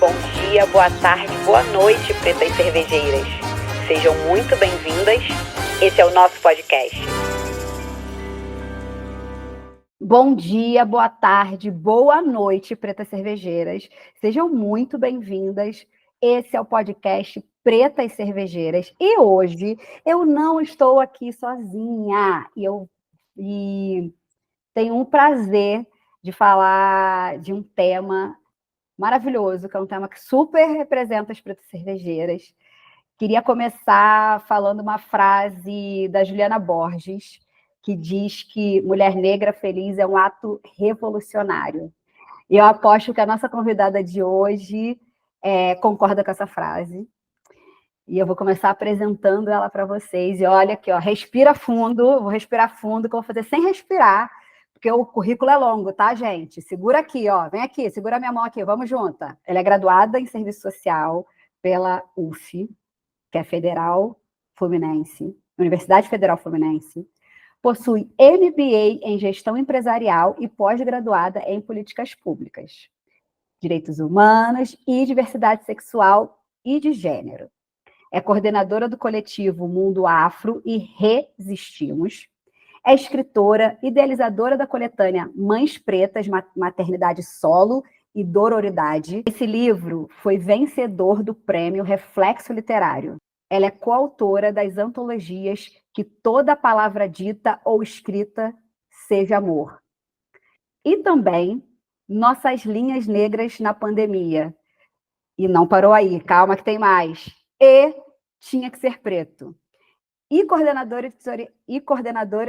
bom dia, boa tarde, boa noite, pretas cervejeiras. Sejam muito bem-vindas. Esse é o nosso podcast. Bom dia, boa tarde, boa noite, pretas cervejeiras. Sejam muito bem-vindas. Esse é o podcast Pretas Cervejeiras. E hoje eu não estou aqui sozinha. E tenho um prazer de falar de um tema maravilhoso, que é um tema que super representa as pretas cervejeiras. Queria começar falando uma frase da Juliana Borges, que diz que mulher negra feliz é um ato revolucionário. E eu aposto que a nossa convidada de hoje concorda com essa frase. E eu vou começar apresentando ela para vocês. E olha aqui, ó, respira fundo, vou respirar fundo, que eu vou fazer sem respirar, porque o currículo é longo, tá, gente? Segura aqui, ó, vem aqui, segura minha mão aqui, vamos junta. Ela é graduada em Serviço Social pela UF, que é Federal Fluminense, Universidade Federal Fluminense. Possui MBA em Gestão Empresarial e pós-graduada em Políticas Públicas, Direitos Humanos e Diversidade Sexual e de Gênero. É coordenadora do coletivo Mundo Afro e Resistimos. É escritora, idealizadora da coletânea Mães Pretas, Maternidade Solo e Dororidade. Esse livro foi vencedor do prêmio Reflexo Literário. Ela é coautora das antologias Que Toda Palavra Dita ou Escrita Seja Amor. E também Nossas Linhas Negras na Pandemia. E não parou aí, calma que tem mais. E Tinha que Ser Preto. E coordenadora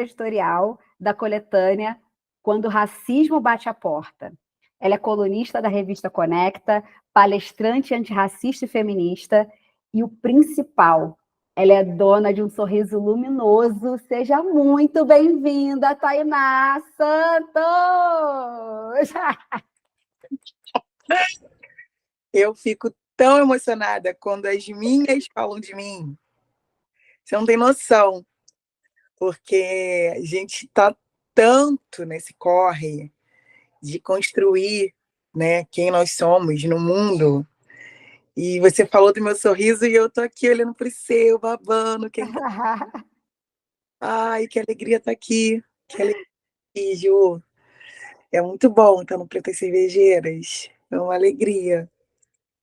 editorial da coletânea Quando o Racismo Bate a Porta. Ela é colunista da revista Conecta, palestrante antirracista e feminista, e o principal, ela é dona de um sorriso luminoso. Seja muito bem-vinda, Tainá Santos! Eu fico tão emocionada quando as minhas falam de mim. Você não tem noção, porque a gente está tanto nesse corre de construir, né, quem nós somos no mundo. E você falou do meu sorriso e eu tô aqui olhando para o seu, babando. Ai, que alegria estar aqui. Que alegria, Ju. É muito bom estar no Pretas Cervejeiras. É uma alegria.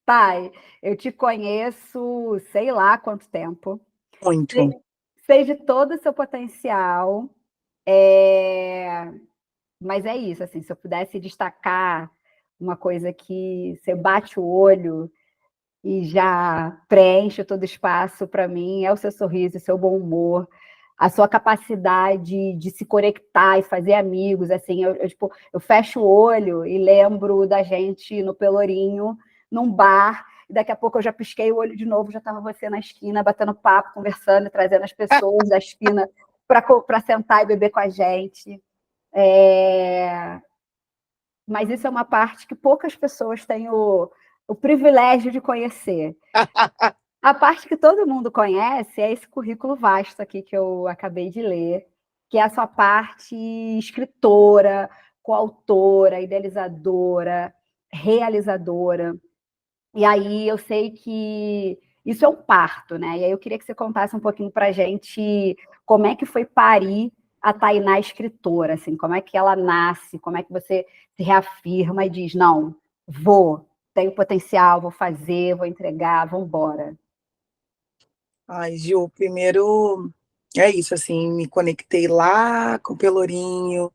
Pai, eu te conheço, sei lá quanto tempo. Muito. Sei de todo o seu potencial. Mas é isso, assim, se eu pudesse destacar uma coisa que você bate o olho e já preenche todo o espaço para mim, é o seu sorriso, o seu bom humor, a sua capacidade de se conectar e fazer amigos. Assim, tipo, eu fecho o olho e lembro da gente no Pelourinho, num bar, e daqui a pouco eu já pisquei o olho de novo, já estava você na esquina, batendo papo, conversando, trazendo as pessoas da esquina para sentar e beber com a gente. Mas isso é uma parte que poucas pessoas têm o privilégio de conhecer. A parte que todo mundo conhece é esse currículo vasto aqui que eu acabei de ler, que é a sua parte escritora, coautora, idealizadora, realizadora. E aí eu sei que isso é um parto, né? E aí eu queria que você contasse um pouquinho para a gente como é que foi parir a Tainá escritora, assim, como é que ela nasce, como é que você se reafirma e diz, não, tenho potencial, vou fazer, vou entregar, vamos embora. Ai, Gil, primeiro é isso, assim, me conectei lá com o Pelourinho,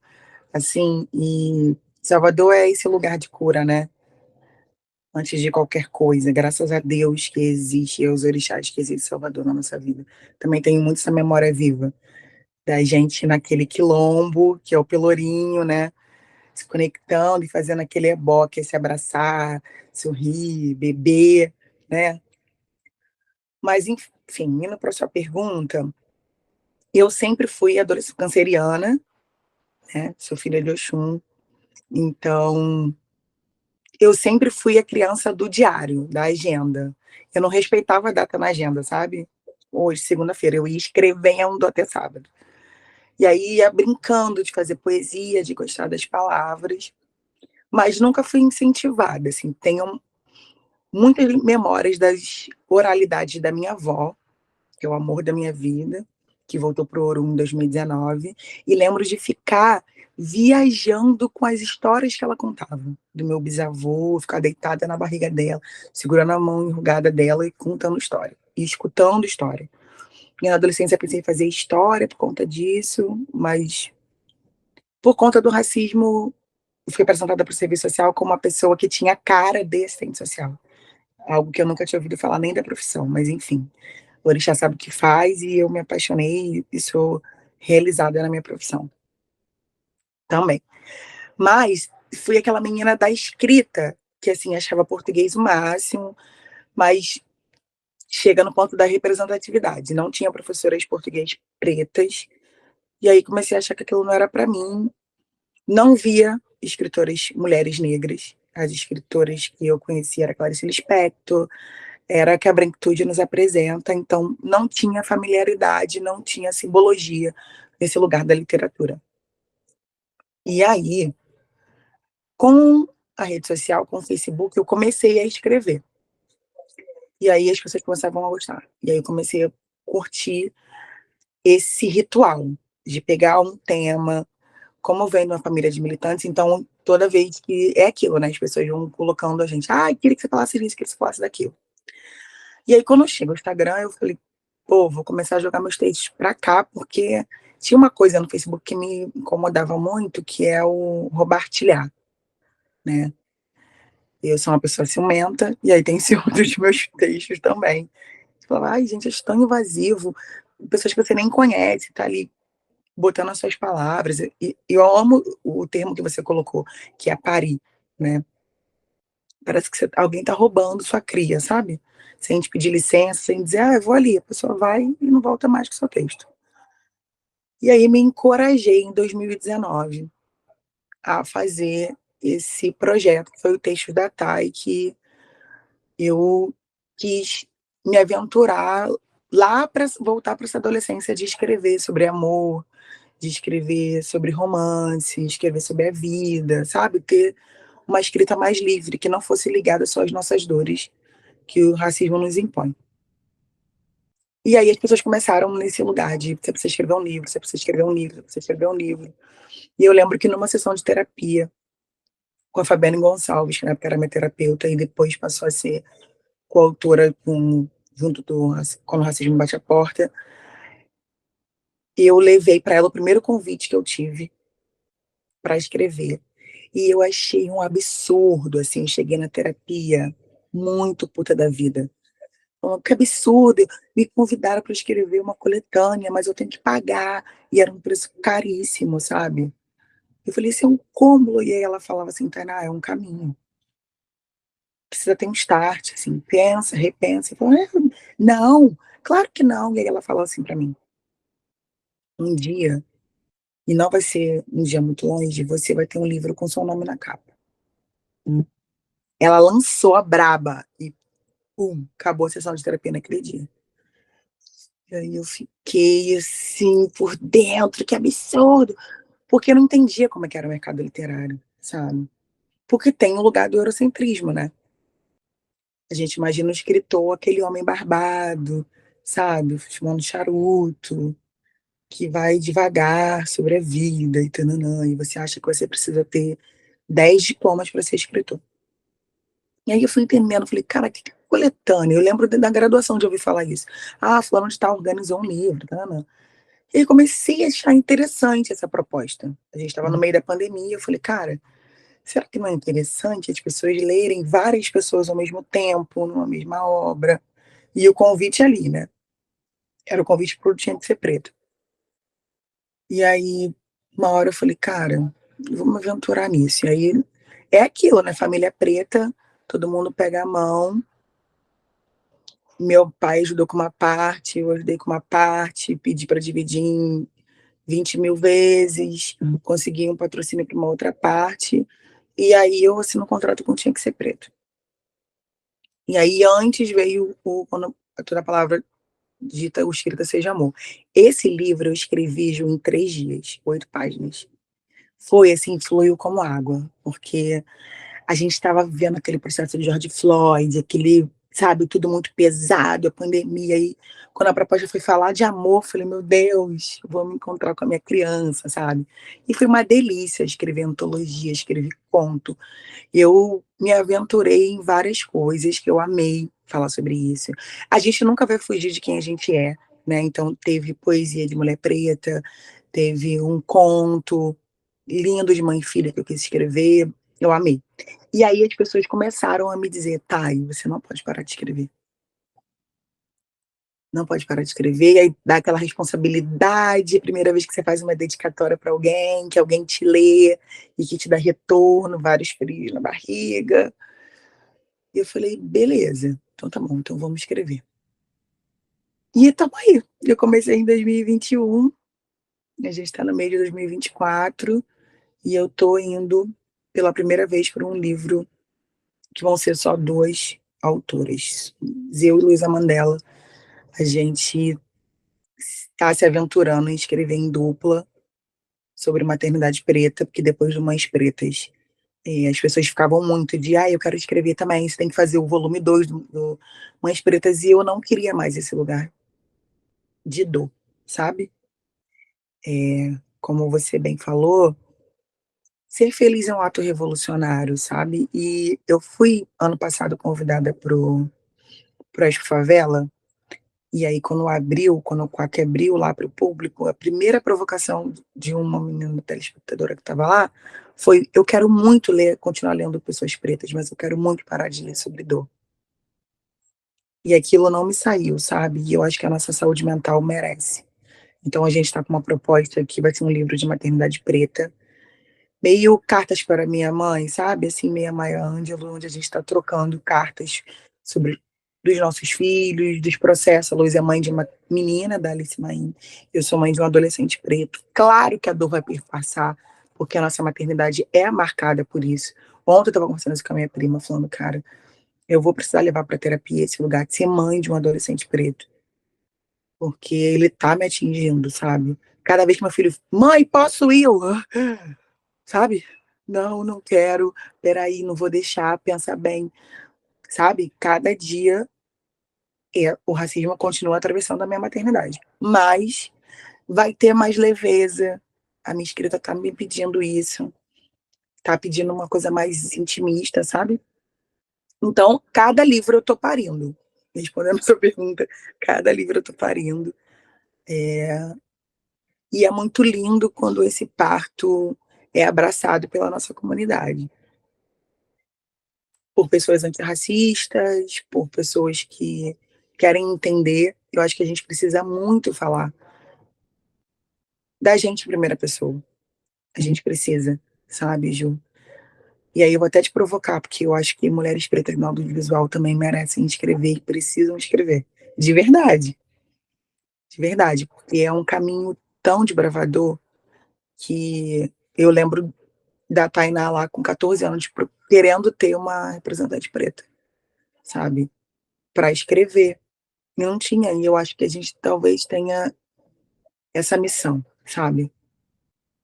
assim, e Salvador é esse lugar de cura, né? Antes de qualquer coisa, graças a Deus que existe, e aos orixás que existe Salvador na nossa vida. Também tenho muito essa memória viva da gente naquele quilombo, que é o Pelourinho, né? Se conectando e fazendo aquele ebó, que é se abraçar, sorrir, beber, né? Mas, enfim, indo para a sua pergunta, eu sempre fui adolescente canceriana, né? Sou filha de Oxum, então eu sempre fui a criança do diário, da agenda. Eu não respeitava a data na agenda, sabe? Hoje, segunda-feira, eu ia escrevendo até sábado. E aí ia brincando de fazer poesia, de gostar das palavras, mas nunca fui incentivada, assim. muitas memórias das oralidades da minha avó, que é o amor da minha vida, que voltou para o Ouro em 2019, e lembro de ficar viajando com as histórias que ela contava, do meu bisavô, ficar deitada na barriga dela, segurando a mão enrugada dela e contando história, e escutando história. E na adolescência eu pensei em fazer história por conta disso, mas por conta do racismo, eu fui apresentada para o serviço social como uma pessoa que tinha cara de assistente social. Algo que eu nunca tinha ouvido falar nem da profissão, mas enfim. O orixá sabe o que faz e eu me apaixonei e sou realizada na minha profissão também. Mas fui aquela menina da escrita, que assim, achava português o máximo, mas chega no ponto da representatividade. Não tinha professoras de português pretas, e aí comecei a achar que aquilo não era para mim. Não via escritoras mulheres negras. As escritoras que eu conhecia era Clarice Lispector, era que a branquitude nos apresenta, então não tinha familiaridade, não tinha simbologia nesse lugar da literatura. E aí, com a rede social, com o Facebook, eu comecei a escrever. E aí as pessoas começavam a gostar. E aí eu comecei a curtir esse ritual de pegar um tema, como vem de uma família de militantes, então toda vez que é aquilo, né? As pessoas vão colocando a gente, queria que você falasse disso, queria que você falasse daquilo. E aí, quando chega o Instagram, eu falei, pô, vou começar a jogar meus textos pra cá, porque tinha uma coisa no Facebook que me incomodava muito, que é o roubartilhar, né? Eu sou uma pessoa ciumenta, e aí tem ciúme dos meus textos também. Você fala, ai, gente, é tão invasivo, pessoas que você nem conhece, tá ali botando as suas palavras. E eu amo o termo que você colocou, que é parir, né? Parece que alguém tá roubando sua cria, sabe? Sem te pedir licença, sem dizer, eu vou ali. A pessoa vai e não volta mais com o seu texto. E aí me encorajei em 2019 a fazer esse projeto, que foi o Texto da Thay, que eu quis me aventurar lá para voltar para essa adolescência de escrever sobre amor, de escrever sobre romance, escrever sobre a vida, sabe? Ter uma escrita mais livre, que não fosse ligada só às nossas dores que o racismo nos impõe. E aí as pessoas começaram nesse lugar de você precisa escrever um livro, você precisa escrever um livro, você precisa escrever um livro. E eu lembro que numa sessão de terapia com a Fabiane Gonçalves, que na época era minha terapeuta e depois passou a ser coautora junto do Quando o Racismo Bate a Porta, eu levei para ela o primeiro convite que eu tive para escrever. E eu achei um absurdo, assim, eu cheguei na terapia muito puta da vida. Falando, que absurdo, me convidaram para escrever uma coletânea, mas eu tenho que pagar, e era um preço caríssimo, sabe? Eu falei, isso é um cúmulo, e aí ela falava assim, Tainá, é um caminho. Precisa ter um start, assim, pensa, repensa. Eu falei, não, claro que não. E aí ela falou assim para mim, um dia, e não vai ser um dia muito longe, você vai ter um livro com seu nome na capa. Ela lançou a braba e pum, acabou a sessão de terapia naquele dia. E aí eu fiquei assim, por dentro, que absurdo, porque eu não entendia como é que era o mercado literário, sabe? Porque tem o lugar do eurocentrismo, né? A gente imagina o escritor, aquele homem barbado, sabe? Fumando charuto, que vai devagar sobre a vida e tananã, e você acha que você precisa ter 10 diplomas para ser escritor. E aí eu fui entendendo, falei, cara, que é coletânea? Eu lembro da graduação de ouvir falar isso. Fulano de tal organizou um livro, tananã. E aí comecei a achar interessante essa proposta. A gente estava no meio da pandemia, eu falei, cara, será que não é interessante as pessoas lerem várias pessoas ao mesmo tempo, numa mesma obra? E o convite ali, né? Era o convite pro Tinha que Ser Preto. E aí, uma hora eu falei, cara, vamos aventurar nisso. E aí, é aquilo, né? Família preta, todo mundo pega a mão. Meu pai ajudou com uma parte, eu ajudei com uma parte, pedi para dividir em 20 mil vezes, consegui um patrocínio para uma outra parte, e aí eu assino um contrato com Tinha que Ser Preto. E aí antes veio quando toda a palavra dita, o Escrita Seja Amor. Esse livro eu escrevi, Ju, em 3 dias, 8 páginas. Foi assim, fluiu como água, porque a gente estava vivendo aquele processo de George Floyd, aquele, sabe, tudo muito pesado, a pandemia. E quando a proposta foi falar de amor, eu falei, meu Deus, vou me encontrar com a minha criança, sabe? E foi uma delícia escrever antologia, escrever conto. Eu me aventurei em várias coisas que eu amei falar sobre isso. A gente nunca vai fugir de quem a gente é, né? Então teve poesia de Mulher Preta, teve um conto lindo de mãe e filha que eu quis escrever, eu amei. E aí as pessoas começaram a me dizer, Thay, você não pode parar de escrever. Não pode parar de escrever, e aí dá aquela responsabilidade, a primeira vez que você faz uma dedicatória para alguém, que alguém te lê e que te dá retorno, vários frios na barriga. E eu falei, beleza, então tá bom, então vamos escrever. E estamos aí. Eu comecei em 2021, a gente está no meio de 2024, e eu tô indo pela primeira vez para um livro que vão ser só duas autoras, eu e Luísa Mandela. A gente está se aventurando em escrever em dupla sobre maternidade preta, porque depois de Mães Pretas, as pessoas ficavam muito de, eu quero escrever também, você tem que fazer o volume 2 do Mães Pretas, e eu não queria mais esse lugar de dor, sabe? Como você bem falou, ser feliz é um ato revolucionário, sabe? E eu fui, ano passado, convidada pro Expo Favela. E aí, quando o Quack abriu lá para o público, a primeira provocação de uma menina telespectadora que estava lá foi: eu quero muito ler, continuar lendo Pessoas Pretas, mas eu quero muito parar de ler sobre dor. E aquilo não me saiu, sabe? E eu acho que a nossa saúde mental merece. Então, a gente está com uma proposta que vai ser um livro de maternidade preta, meio cartas para minha mãe, sabe? Assim, meio Maya Angelou, onde a gente está trocando cartas sobre dos nossos filhos, dos processos. A Luz é mãe de uma menina, da Alice Maim. Eu sou mãe de um adolescente preto. Claro que a dor vai perpassar, porque a nossa maternidade é marcada por isso. Ontem eu estava conversando isso com a minha prima, falando, cara, eu vou precisar levar para terapia esse lugar de ser mãe de um adolescente preto, porque ele tá me atingindo, sabe? Cada vez que meu filho, mãe, posso ir? Sabe? Não, não quero, peraí, não vou deixar, pensa bem, sabe? Cada dia o racismo continua atravessando a minha maternidade, mas vai ter mais leveza. A minha escrita tá me pedindo isso, tá pedindo uma coisa mais intimista, sabe? Então, cada livro eu tô parindo. Respondendo a sua pergunta, cada livro eu tô parindo. E é muito lindo quando esse parto é abraçado pela nossa comunidade. Por pessoas antirracistas, por pessoas que querem entender. Eu acho que a gente precisa muito falar da gente em primeira pessoa. A gente precisa, sabe, Ju? E aí eu vou até te provocar, porque eu acho que mulheres pretas no audiovisual também merecem escrever e precisam escrever. De verdade. De verdade. Porque é um caminho tão desbravador que eu lembro da Tainá lá com 14 anos, querendo ter uma representante preta, sabe? Para escrever. Não tinha, e eu acho que a gente talvez tenha essa missão, sabe?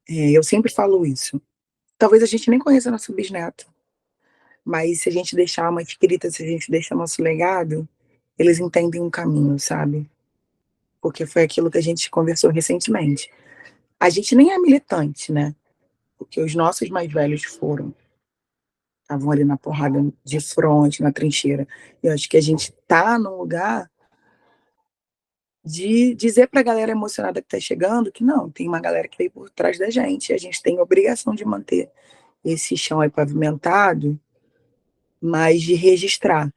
Eu sempre falo isso. Talvez a gente nem conheça nosso bisneto, mas se a gente deixar uma escrita, se a gente deixar nosso legado, eles entendem um caminho, sabe? Porque foi aquilo que a gente conversou recentemente. A gente nem é militante, né? Porque os nossos mais velhos foram, estavam ali na porrada de fronte, na trincheira. Eu acho que a gente tá num lugar de dizer para a galera emocionada que está chegando que não, tem uma galera que veio por trás da gente, e a gente tem a obrigação de manter esse chão aí pavimentado, mas de registrar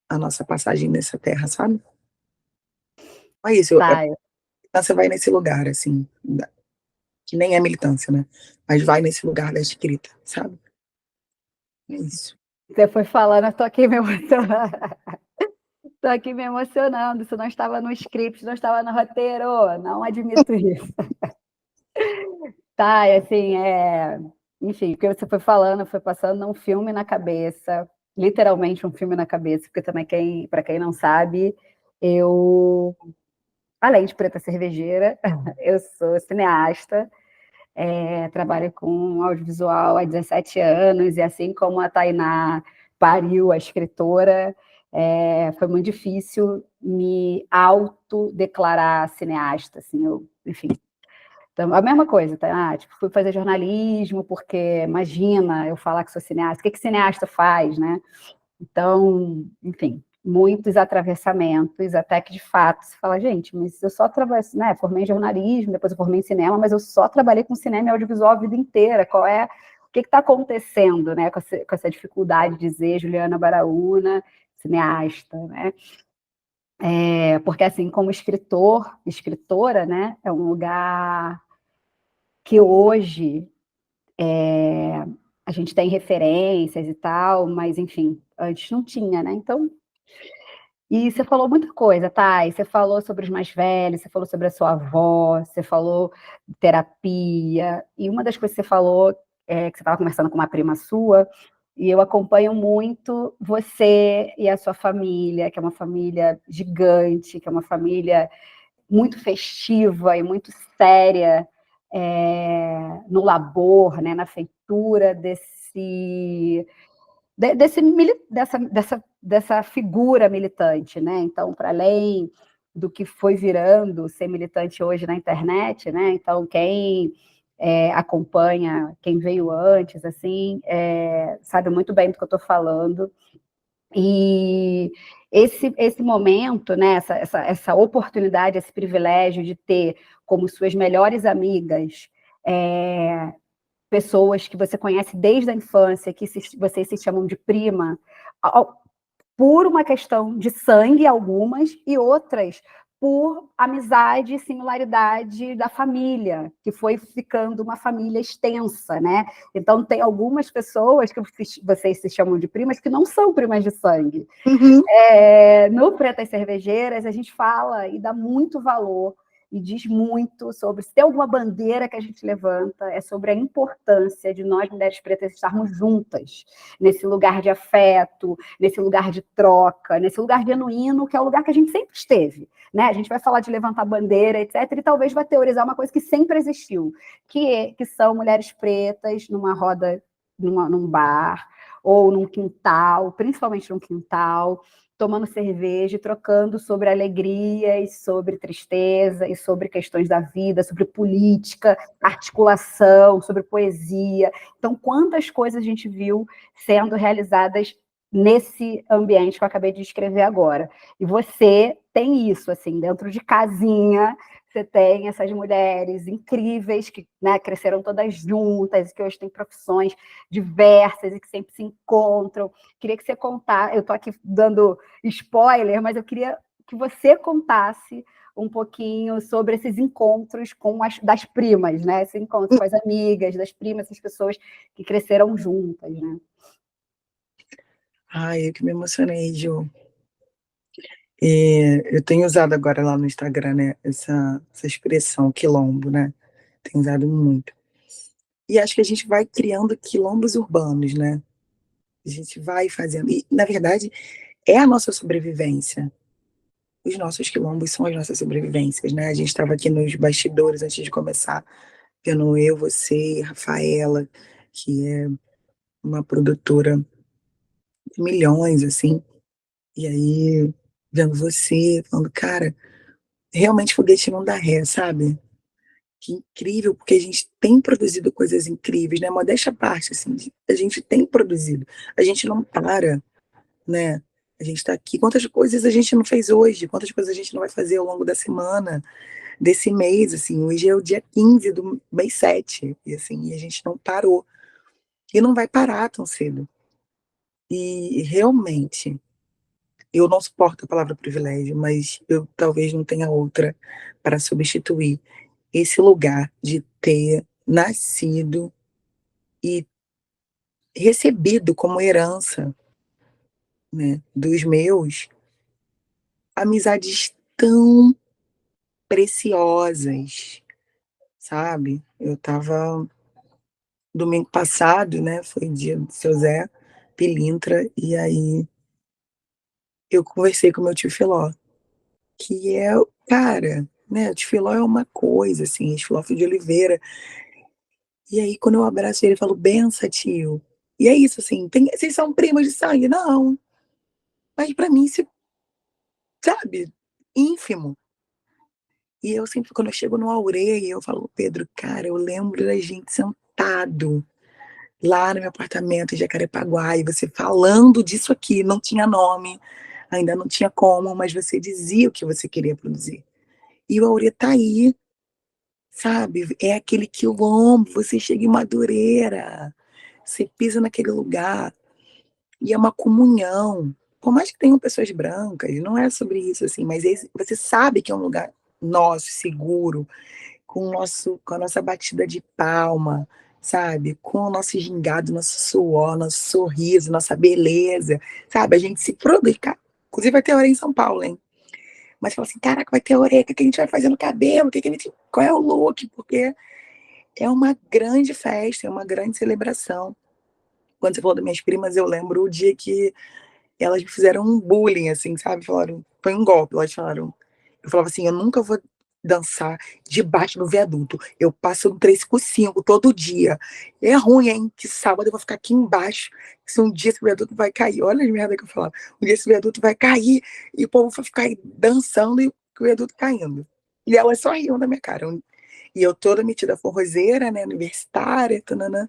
a nossa passagem nessa terra, sabe? É isso, a Tá, militância vai nesse lugar, assim, que nem é militância, né? Mas vai nesse lugar da escrita, sabe? É isso. você foi falando, eu tô aqui me emocionando. Tô aqui me emocionando. Isso não estava no script, não estava no roteiro. Não admito isso. Tá, e assim, enfim, o que você foi falando, foi passando um filme na cabeça, literalmente um filme na cabeça, porque também, para quem não sabe, eu, além de preta cervejeira, eu sou cineasta, trabalho com audiovisual há 17 anos, e assim como a Tainá pariu a escritora, foi muito difícil me autodeclarar cineasta, assim, enfim. Então, a mesma coisa, tá? Tipo, fui fazer jornalismo, porque imagina eu falar que sou cineasta, o que cineasta faz, né? Então, enfim, muitos atravessamentos, até que de fato se fala, gente, mas eu só trabalhei, né? Formei em jornalismo, depois eu formei em cinema, mas eu só trabalhei com cinema e audiovisual a vida inteira. O que está acontecendo, né, com essa dificuldade de dizer Juliana Baraúna, cineasta, né? Porque assim, como escritora, né, é um lugar que hoje a gente tem referências e tal, mas enfim, antes não tinha, né? Então, e você falou muita coisa, tá? E você falou sobre os mais velhos, você falou sobre a sua avó, você falou de terapia, e uma das coisas que você falou é que você estava conversando com uma prima sua, e eu acompanho muito você e a sua família, que é uma família gigante, que é uma família muito festiva e muito séria, no labor, né, na feitura dessa figura militante, né? Então, para além do que foi virando ser militante hoje na internet, né? Então, quem acompanha, quem veio antes, assim, sabe muito bem do que eu estou falando. E esse momento, né? Essa oportunidade, esse privilégio de ter como suas melhores amigas pessoas que você conhece desde a infância, que vocês se chamam de prima, por uma questão de sangue, algumas, e outras por amizade e similaridade da família, que foi ficando uma família extensa, né? Então, tem algumas pessoas que vocês se chamam de primas que não são primas de sangue. Uhum. No Pretas Cervejeiras, a gente fala e dá muito valor e diz muito sobre, se tem alguma bandeira que a gente levanta, é sobre a importância de nós, mulheres pretas, estarmos juntas, nesse lugar de afeto, nesse lugar de troca, nesse lugar genuíno, que é o lugar que a gente sempre esteve. Né? A gente vai falar de levantar bandeira, etc., e talvez vai teorizar uma coisa que sempre existiu, que são mulheres pretas numa roda, num bar, ou num quintal, principalmente num quintal, tomando cerveja, trocando sobre alegrias, sobre tristeza e sobre questões da vida, sobre política, articulação, sobre poesia. Então, quantas coisas a gente viu sendo realizadas nesse ambiente que eu acabei de descrever agora. E você tem isso, assim, dentro de casinha, você tem essas mulheres incríveis que, né, cresceram todas juntas, que hoje têm profissões diversas e que sempre se encontram. Queria que você contasse, eu estou aqui dando spoiler, mas eu queria que você contasse um pouquinho sobre esses encontros das primas, né? Esse encontro com as amigas, das primas, essas pessoas que cresceram juntas, né? Ai, eu que me emocionei, Ju. Eu tenho usado agora lá no Instagram, né, essa expressão quilombo, né? Tenho usado muito. E acho que a gente vai criando quilombos urbanos, né? A gente vai fazendo. E, na verdade, é a nossa sobrevivência. Os nossos quilombos são as nossas sobrevivências, né? A gente estava aqui nos bastidores antes de começar, vendo eu, você, Rafaela, que é uma produtora de milhões, assim. E aí, vendo você, falando, cara, realmente foguete não dá ré, sabe? Que incrível, porque a gente tem produzido coisas incríveis, né? Modéstia à parte, assim, a gente tem produzido. A gente não para, né? A gente está aqui. Quantas coisas a gente não fez hoje? Quantas coisas a gente não vai fazer ao longo da semana, desse mês, assim? Hoje é o dia 15 do mês 7, e assim, a gente não parou. E não vai parar tão cedo. E realmente, eu não suporto a palavra privilégio, mas eu talvez não tenha outra para substituir esse lugar de ter nascido e recebido como herança, né, dos meus amizades tão preciosas, sabe? Eu estava domingo passado, né, foi dia do seu Zé Pilintra, e aí eu conversei com meu tio Filó, que é, cara, né, o tio Filó é uma coisa, assim, esse Filó de Oliveira, E aí, quando eu abraço ele, eu falo: "Benção, tio". E é isso, assim, vocês são primos de sangue? Não, mas pra mim isso, sabe, ínfimo. E eu sempre quando eu chego no Aurê, eu falo: "Pedro, cara, eu lembro da gente sentado lá no meu apartamento em Jacarepaguá e você falando disso aqui, não tinha nome, ainda não tinha como, mas você dizia o que você queria produzir. E o Aurê tá aí, sabe, é aquele quilombo, você chega em Madureira, você pisa naquele lugar e é uma comunhão. Por mais que tenham pessoas brancas, não é sobre isso, assim, mas você sabe que é um lugar nosso, seguro, com a nossa batida de palma, sabe, com o nosso gingado, nosso suor, nosso sorriso, nossa beleza, sabe, a gente se produz, inclusive vai ter hora em São Paulo, hein. Mas fala assim: "Caraca, vai ter orelha, o que que a gente vai fazer no cabelo? O que que a gente qual é o look?", porque é uma grande festa, é uma grande celebração. Quando você falou das minhas primas, eu lembro o dia que elas me fizeram um bullying, assim, sabe, falaram foi um golpe, elas falaram eu falava assim: "Eu nunca vou dançar debaixo do viaduto, eu passo no 3x5 todo dia. É ruim, hein, que sábado eu vou ficar aqui embaixo, se um dia esse viaduto vai cair", olha as merda que eu falava, "um dia esse viaduto vai cair e o povo vai ficar aí dançando e o viaduto caindo". E elas só riam da minha cara, e eu toda metida forrozeira, né, universitária, tã-nã-nã.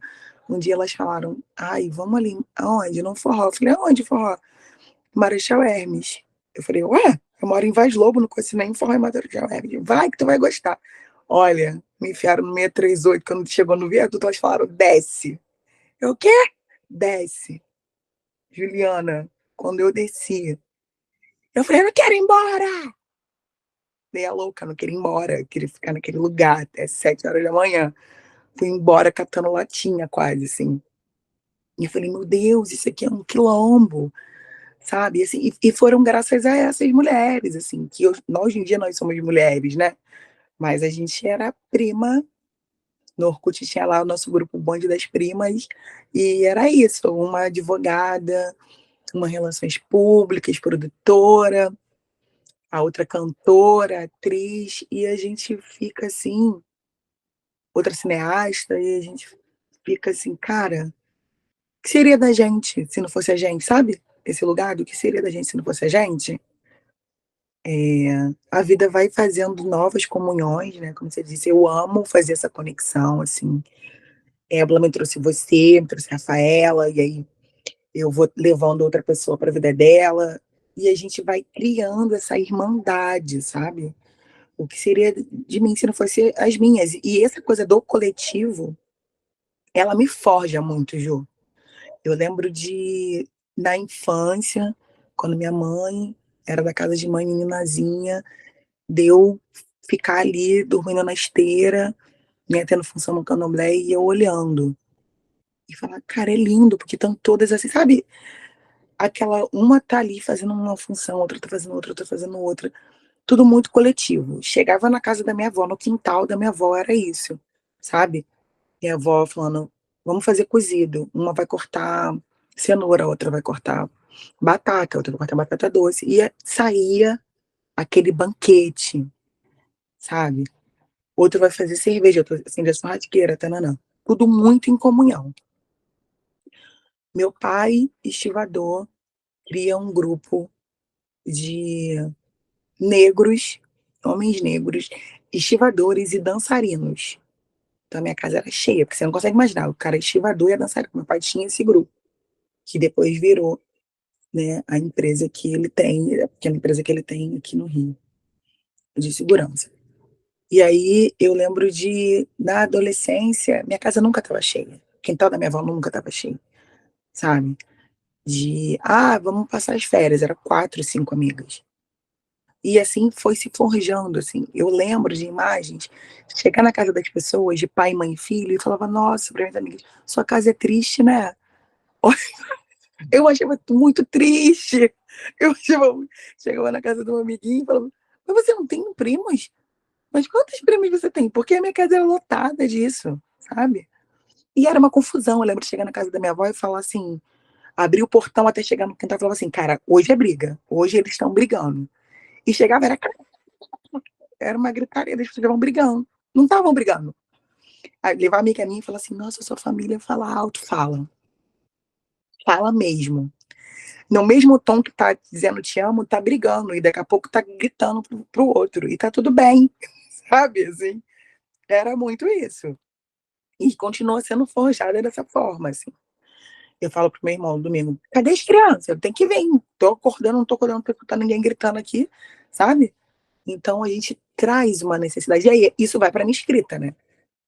Um dia elas falaram: "Ai, vamos ali", "Aonde?", "No forró", eu falei: "Aonde forró?", "Marechal Hermes". Eu falei: "Ué, eu moro em Vaz Lobo, não conheço nem forró em Marechal Hermes". "Vai que tu vai gostar". Olha, me enfiaram no 638, quando chegou no viaduto elas falaram: "Desce". Eu: "O quê?". "Desce". Juliana, quando eu desci, eu falei: "Eu não quero ir embora". Dei a louca, não queria ir embora, eu queria ficar naquele lugar até 7 horas da manhã. Fui embora catando latinha quase, assim. E eu falei: "Meu Deus, isso aqui é um quilombo", sabe, e assim, e foram graças a essas mulheres, assim, que hoje em dia nós somos mulheres, né, mas a gente era prima, no Orkut tinha lá o nosso grupo Bonde das Primas, e era isso, uma advogada, uma relações públicas, produtora, a outra cantora, atriz, e a gente fica assim outra cineasta, e a gente fica assim: "Cara, que seria da gente se não fosse a gente, sabe? Esse lugar do que seria da gente se não fosse a gente? A vida vai fazendo novas comunhões, né, como você disse, eu amo fazer essa conexão, assim. Ébila me trouxe você, me trouxe a Rafaela, e aí eu vou levando outra pessoa para a vida dela, e a gente vai criando essa irmandade, sabe? O que seria de mim se não fosse as minhas? E essa coisa do coletivo, ela me forja muito, Ju. Eu lembro de, na infância, quando minha mãe era da casa de mãe meninazinha, de eu ficar ali dormindo na esteira, né, tendo função no candomblé e eu olhando. E falar: "Cara, é lindo", porque estão todas assim, sabe, aquela uma tá ali fazendo uma função, outra tá fazendo outra, outra fazendo outra, tudo muito coletivo. Chegava na casa da minha avó, no quintal da minha avó era isso, sabe. Minha avó falando: "Vamos fazer cozido", uma vai cortar cenoura, a outra vai cortar batata, a outra vai cortar batata doce, e saía aquele banquete, sabe. Outro vai fazer cerveja, outro acende a churrasqueira, tã-nã-nã. Tudo muito em comunhão. Meu pai, estivador, cria um grupo de negros, homens negros, estivadores e dançarinos. Então a minha casa era cheia, porque você não consegue imaginar, o cara é estivador e é dançarino. Meu pai tinha esse grupo, que depois virou, né, a empresa que ele tem, a pequena empresa que ele tem aqui no Rio, de segurança. E aí eu lembro de, na adolescência, minha casa nunca estava cheia, o quintal da minha avó nunca estava cheio, sabe. De: "Ah, vamos passar as férias", era 4, 5 amigas. E assim foi se forjando, assim. Eu lembro de imagens, chegar na casa das pessoas, de pai, mãe e filho, e falava: "Nossa", para minhas amigas: "Sua casa é triste, né?". Eu achava muito triste. Eu achava chegava na casa de um amiguinho e falava: "Mas você não tem primos? Mas quantos primos você tem?". Porque a minha casa era lotada disso, sabe. E era uma confusão, eu lembro de chegar na casa da minha avó e falar assim, abrir o portão até chegar no quintal e falava assim: "Cara, hoje é briga, hoje eles estão brigando". E chegava era uma gritaria, eles estavam brigando, não estavam brigando. levar a amiga minha e falar assim, nossa, sua família fala alto, fala. Fala mesmo. No mesmo tom que tá dizendo te amo, tá brigando, e daqui a pouco tá gritando pro outro, e tá tudo bem, sabe, assim. Era muito isso. E continua sendo forjada dessa forma, assim. Eu falo pro meu irmão domingo, cadê as crianças? Tem que vir. Tô acordando, não tô acordando porque tá ninguém gritando aqui, sabe? Então a gente traz uma necessidade. E aí, isso vai pra minha escrita, né?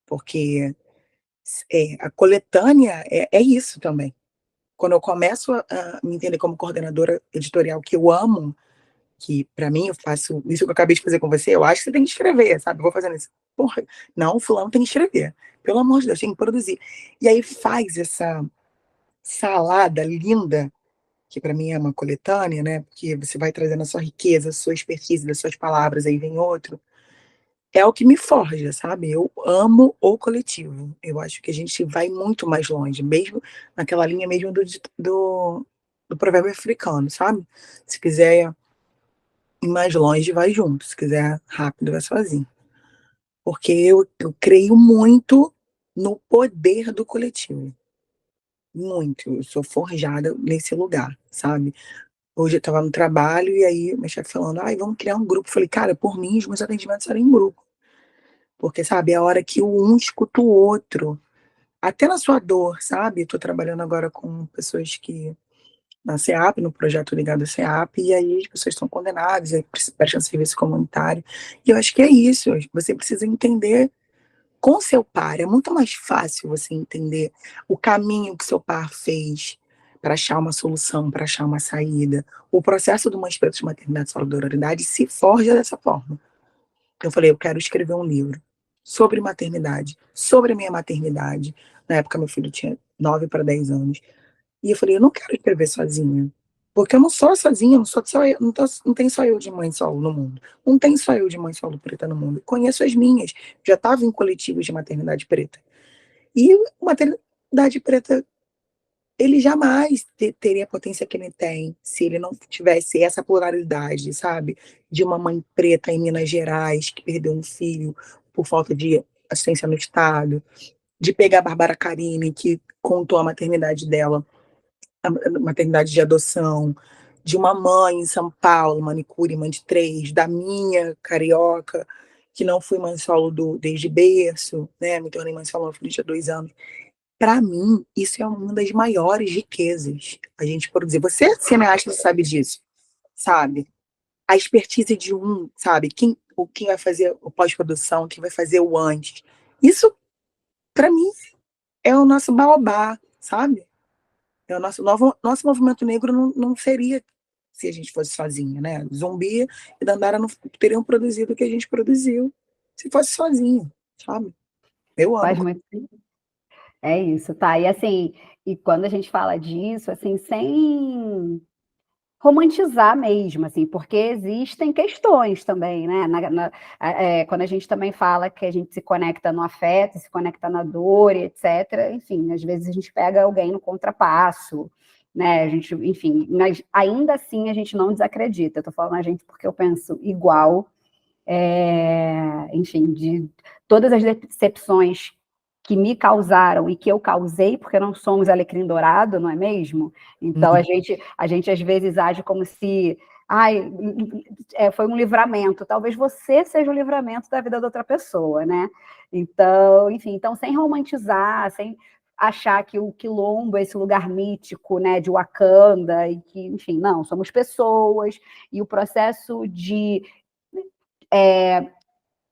Porque a coletânea é isso também. Quando eu começo a me entender como coordenadora editorial, que eu amo, que para mim eu faço isso que eu acabei de fazer com você, eu acho que você tem que escrever, sabe? Eu vou fazendo isso. Porra, não, fulano tem que escrever. Pelo amor de Deus, tem que produzir. E aí faz essa salada linda, que para mim é uma coletânea, né? Porque você vai trazendo a sua riqueza, a sua expertise das suas palavras, aí vem outro. É o que me forja, sabe? Eu amo o coletivo. Eu acho que a gente vai muito mais longe, mesmo naquela linha mesmo do provérbio africano, sabe? Se quiser ir mais longe, vai junto. Se quiser rápido, vai sozinho. Porque eu creio muito no poder do coletivo. Muito. Eu sou forjada nesse lugar, sabe? Hoje eu estava no trabalho e aí minha chefe falando, ai, vamos criar um grupo. Eu falei, cara, por mim, os meus atendimentos eram em grupo. Porque, sabe, é a hora que o um escuta o outro. Até na sua dor, sabe? Estou trabalhando agora com pessoas que na CEAP, no projeto ligado à CEAP, e aí as pessoas estão condenadas, aí prestam serviço comunitário. E eu acho que é isso, você precisa entender com seu par. É muito mais fácil você entender o caminho que seu par fez para achar uma solução, para achar uma saída. O processo de uma experiência de maternidade e sororidade se forja dessa forma. Eu falei, eu quero escrever um livro sobre maternidade, sobre a minha maternidade. Na época, meu filho tinha 9 para 10 anos. E eu falei, eu não quero escrever sozinha. Porque eu não sou sozinha, não sou só eu, não tem só eu de mãe solo no mundo. Não tem só eu de mãe solo preta no mundo. Conheço as minhas. Já estava em coletivos de maternidade preta. E maternidade preta, ele jamais teria a potência que ele tem se ele não tivesse essa pluralidade, sabe? De uma mãe preta em Minas Gerais que perdeu um filho por falta de assistência no Estado, de pegar a Bárbara Carini, que contou a maternidade dela, a maternidade de adoção, de uma mãe em São Paulo, manicure, mãe de 3, da minha, carioca, que não fui mãe solo desde berço, né? Me tornei mãe solo, meu filho tinha 2 anos. Para mim, isso é uma das maiores riquezas, a gente produzir. Você é cineasta, sabe disso, sabe? A expertise de um, sabe? Quem vai fazer o pós-produção, quem vai fazer o antes. Isso, para mim, é o nosso baobá, sabe? É o nosso movimento negro não seria se a gente fosse sozinha, né? Zumbi e Dandara não teriam produzido o que a gente produziu se fosse sozinho, sabe? Eu amo. Faz muito sentido. É isso, tá? E assim, e quando a gente fala disso, assim, sem romantizar mesmo, assim, porque existem questões também, né? Quando a gente também fala que a gente se conecta no afeto, se conecta na dor, etc. Enfim, às vezes a gente pega alguém no contrapasso, né? A gente, enfim, mas ainda assim a gente não desacredita. Eu tô falando a gente porque eu penso igual, enfim, de todas as decepções que me causaram e que eu causei, porque não somos alecrim dourado, não é mesmo? Então, a gente às vezes age como se, ai, foi um livramento. Talvez você seja o livramento da vida da outra pessoa, né? Então, enfim, então sem romantizar, sem achar que o quilombo é esse lugar mítico, né, de Wakanda, e que, enfim, não, somos pessoas, e o processo de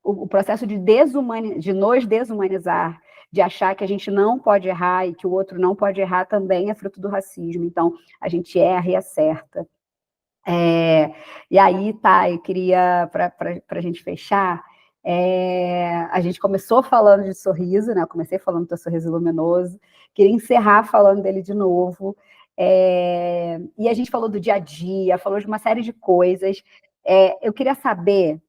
o processo de nos desumanizar, de achar que a gente não pode errar e que o outro não pode errar, também é fruto do racismo. Então, a gente erra e acerta. E aí, tá, eu queria, para a gente fechar, a gente começou falando de sorriso, né? Eu comecei falando do teu sorriso luminoso, queria encerrar falando dele de novo. E a gente falou do dia a dia, falou de uma série de coisas. Eu queria saber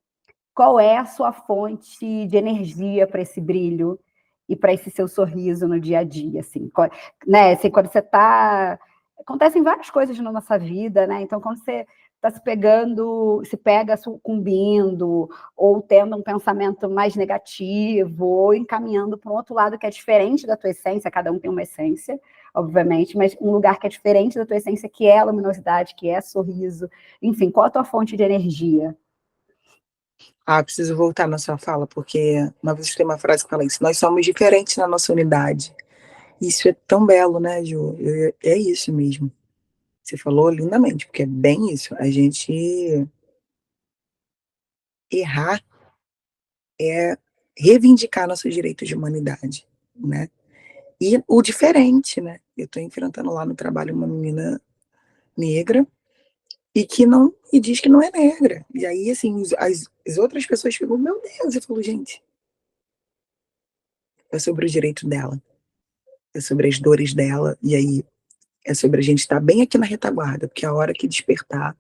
qual é a sua fonte de energia para esse brilho e para esse seu sorriso no dia a dia, assim, né? Assim, quando você está... Acontecem várias coisas na nossa vida, né? Então, quando você está se pegando, se pega sucumbindo, ou tendo um pensamento mais negativo, ou encaminhando para um outro lado que é diferente da tua essência, cada um tem uma essência, obviamente, mas um lugar que é diferente da tua essência, que é a luminosidade, que é sorriso, enfim, qual a tua fonte de energia? Preciso voltar na sua fala, porque uma vez tem uma frase que fala isso, nós somos diferentes na nossa unidade. Isso é tão belo, né, Ju? É isso mesmo. Você falou lindamente, porque é bem isso. A gente errar é reivindicar nossos direitos de humanidade, né? E o diferente, né? Eu estou enfrentando lá no trabalho uma menina negra e que não e diz que não é negra. E aí, assim, as outras pessoas ficam, meu Deus, eu falo, gente, é sobre o direito dela, é sobre as dores dela, e aí é sobre a gente estar bem aqui na retaguarda, porque a hora que despertar,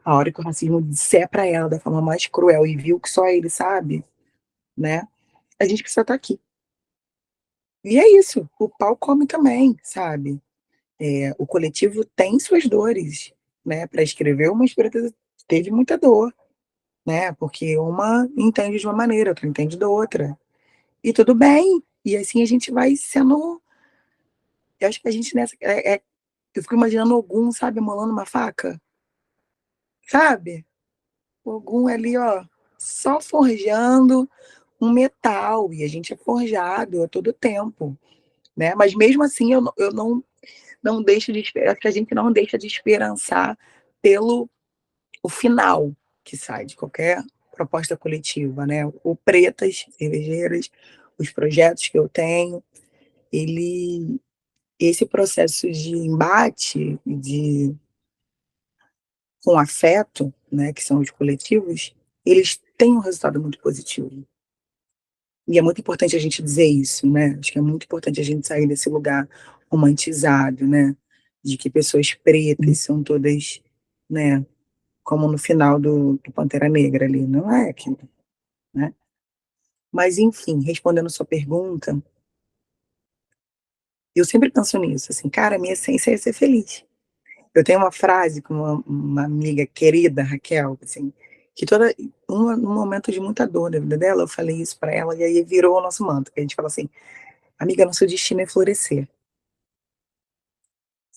a hora que o racismo disser para ela da forma mais cruel e viu que só ele sabe, né? A gente precisa estar aqui. E é isso, o pau come também, sabe? O coletivo tem suas dores, né? Para escrever, uma escrita teve muita dor, né? Porque uma entende de uma maneira, outra entende da outra. E tudo bem. E assim a gente vai sendo. Eu acho que a gente nessa. Eu fico imaginando Ogum, sabe, molando uma faca, sabe? Ogum ali, ó, só forjando um metal. E a gente é forjado a todo tempo, né? Mas mesmo assim, eu não deixo de esperar, que a gente não deixa de esperançar pelo o final que sai de qualquer proposta coletiva, né? O Pretas Cervejeiras, os projetos que eu tenho, ele, esse processo de embate, com afeto, né, que são os coletivos, eles têm um resultado muito positivo. E é muito importante a gente dizer isso, né? Acho que é muito importante a gente sair desse lugar romantizado, né? De que pessoas pretas são todas, né? Como no final do Pantera Negra ali. Não é aquilo, né? Mas, enfim, respondendo sua pergunta, eu sempre penso nisso, assim, cara, a minha essência é ser feliz. Eu tenho uma frase com uma amiga querida, Raquel, assim, que num momento de muita dor da vida dela, eu falei isso para ela, e aí virou o nosso manto, que a gente fala assim, amiga, nosso destino é florescer.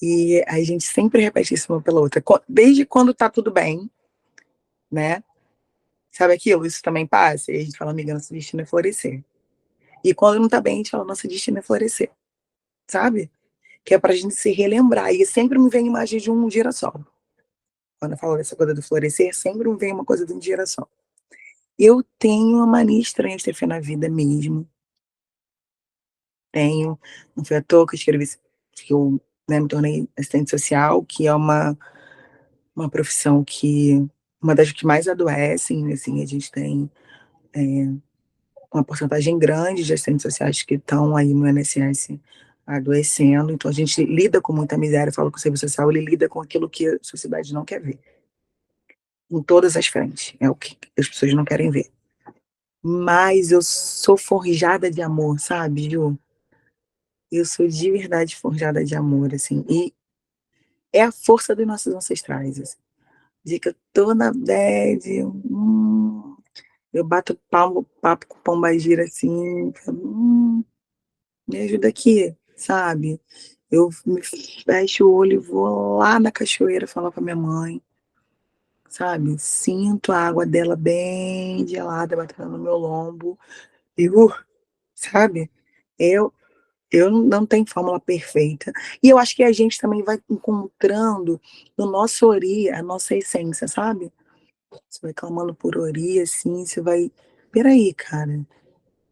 E a gente sempre repete isso uma pela outra. Desde quando tá tudo bem, né? Sabe aquilo? Isso também passa. E a gente fala, amiga, nosso destino é florescer. E quando não tá bem, a gente fala, nosso destino é florescer. Sabe? Que é pra gente se relembrar. E sempre me vem a imagem de um girassol. Quando eu falo dessa coisa do florescer, sempre me vem uma coisa de um girassol. Eu tenho uma mania estranha de ter fé na vida mesmo. Tenho. Não foi à toa que eu escrevi, que eu, né, me tornei assistente social, que é uma profissão que uma das que mais adoecem, assim, a gente tem uma porcentagem grande de assistentes sociais que estão aí no INSS adoecendo, então a gente lida com muita miséria, eu falo que o serviço social, ele lida com aquilo que a sociedade não quer ver, em todas as frentes, é o que as pessoas não querem ver. Mas eu sou forjada de amor, sabe, Ju? Eu sou de verdade forjada de amor, assim, e é a força dos nossos ancestrais, assim. De que eu tô na bad, eu bato papo com pombagira assim, falo, me ajuda aqui, sabe? Eu me fecho o olho e vou lá na cachoeira falar com a minha mãe, sabe? Sinto a água dela bem gelada batendo no meu lombo e, sabe? Eu, eu não tenho fórmula perfeita. E eu acho que a gente também vai encontrando no nosso ori a nossa essência, sabe? Você vai clamando por ori, assim, você vai. Peraí, cara.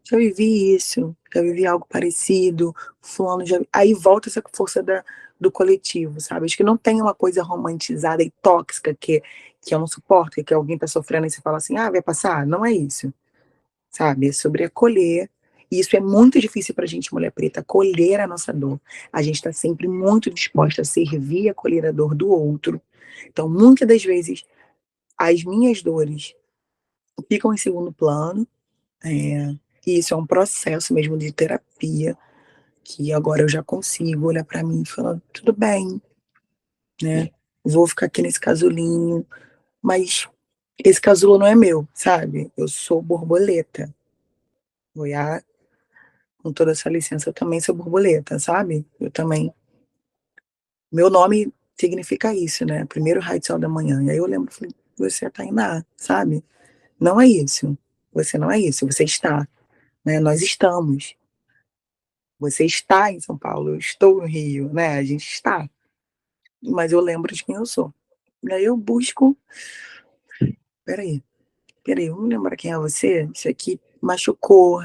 Já vivi isso, já vivi algo parecido, fulano já. Aí volta essa força do coletivo, sabe? Acho que não tem uma coisa romantizada e tóxica que eu não suporto, que alguém tá sofrendo e você fala assim, vai passar. Não é isso, sabe? É sobre acolher. E isso é muito difícil pra gente, mulher preta, acolher a nossa dor. A gente tá sempre muito disposta a servir e acolher a dor do outro. Então, muitas das vezes, as minhas dores ficam em segundo plano, é, e isso é um processo mesmo de terapia, que agora eu já consigo olhar para mim e falar, tudo bem, né? vou ficar aqui nesse casulinho, mas esse casulo não é meu, sabe? Eu sou borboleta. Goiás, com toda essa licença, eu também sou borboleta, sabe? Eu também. Meu nome significa isso, né? Primeiro raio de sol da manhã. E aí eu lembro, falei, você é Tainá, sabe? Não é isso. Você não é isso. Você está, né? Nós estamos. Você está em São Paulo, eu estou no Rio, né? A gente está. Mas eu lembro de quem eu sou. E aí eu busco. Peraí, peraí, vamos lembrar quem é você? Isso aqui machucou,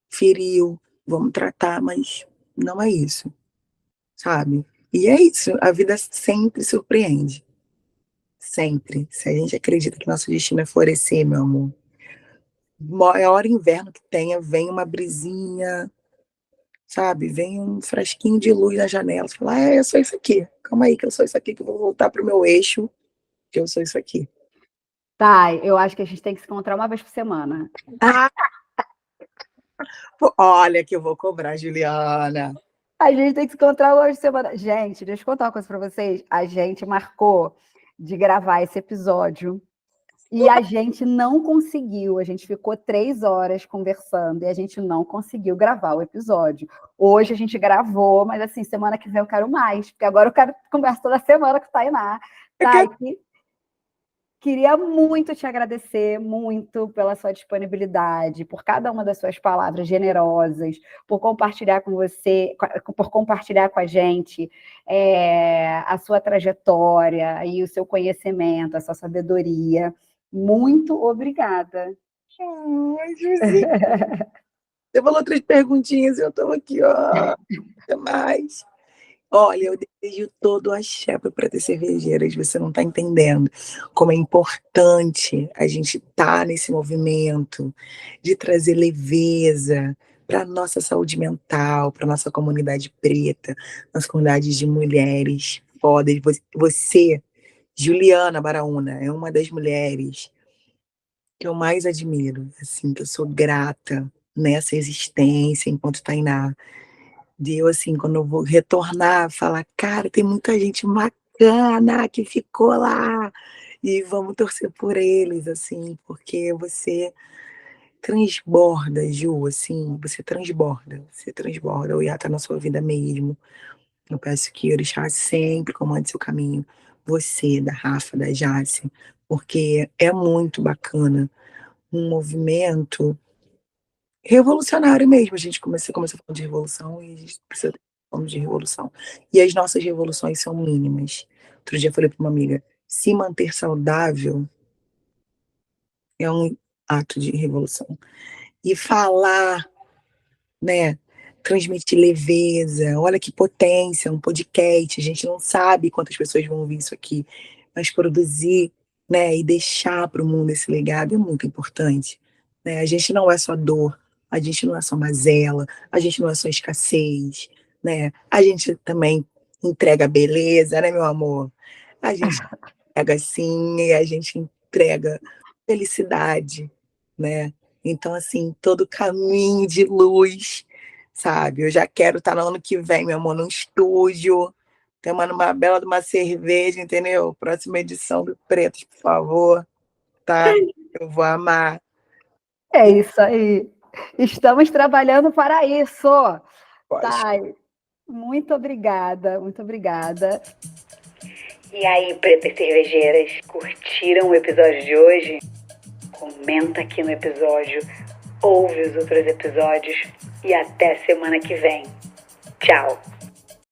feriu, vamos tratar, mas não é isso, sabe? E é isso, a vida sempre surpreende. Sempre. Se a gente acredita que nosso destino é florescer, meu amor, maior inverno que tenha, vem uma brisinha, sabe? Vem um frasquinho de luz na janela. Você fala, ah, eu sou isso aqui. Calma aí, que eu sou isso aqui, que eu vou voltar pro meu eixo, que eu sou isso aqui. Tá, eu acho que a gente tem que se encontrar uma vez por semana. Ah, olha que eu vou cobrar, Juliana. A gente tem que se encontrar uma vez por semana. Gente, deixa eu contar uma coisa para vocês. A gente marcou de gravar esse episódio e a gente não conseguiu. A gente ficou 3 horas conversando e a gente não conseguiu gravar o episódio. Hoje a gente gravou, mas assim, semana que vem eu quero mais, porque agora eu quero conversar toda semana com o Tainá. Eu quero... Tá, queria muito te agradecer, muito pela sua disponibilidade, por cada uma das suas palavras generosas, por compartilhar com você, por compartilhar com a gente a sua trajetória e o seu conhecimento, a sua sabedoria. Muito obrigada. Ai, Juzinho. Você falou 3 perguntinhas e eu estou aqui, ó. Até mais. Olha, eu desejo todo o axé para Pretas Cervejeiras. Você não está entendendo como é importante a gente estar nesse movimento de trazer leveza para a nossa saúde mental, para a nossa comunidade preta, nossa comunidade de mulheres fodas. Você, Juliana Baraúna, é uma das mulheres que eu mais admiro, assim, que eu sou grata nessa existência enquanto Tainá. De eu, assim, quando eu vou retornar, falar, cara, tem muita gente bacana que ficou lá e vamos torcer por eles, assim, porque você transborda, Ju, assim, você transborda, o Iá tá na sua vida mesmo. Eu peço que o Orixá sempre comande seu caminho, você, da Rafa, da Jace, porque é muito bacana um movimento revolucionário mesmo. A gente começou falando de revolução e a gente precisa falando de revolução. E as nossas revoluções são mínimas. Outro dia eu falei para uma amiga, se manter saudável é um ato de revolução. E falar, né, transmitir leveza, olha que potência, um podcast, a gente não sabe quantas pessoas vão ouvir isso aqui, mas produzir, né, e deixar para o mundo esse legado é muito importante, né? A gente não é só dor, a gente não é só mazela, a gente não é só escassez, né? A gente também entrega beleza, né, meu amor? A gente entrega sim, e a gente entrega felicidade, né? Então, assim, todo caminho de luz, sabe? Eu já quero estar no ano que vem, meu amor, num estúdio, tomando uma bela de uma cerveja, entendeu? Próxima edição do Pretos, por favor, tá? Eu vou amar. É isso aí. Estamos trabalhando para isso. Pode. Tá, muito obrigada, muito obrigada. E aí, pretas cervejeiras, curtiram o episódio de hoje? Comenta aqui no episódio, ouve os outros episódios e até semana que vem. Tchau!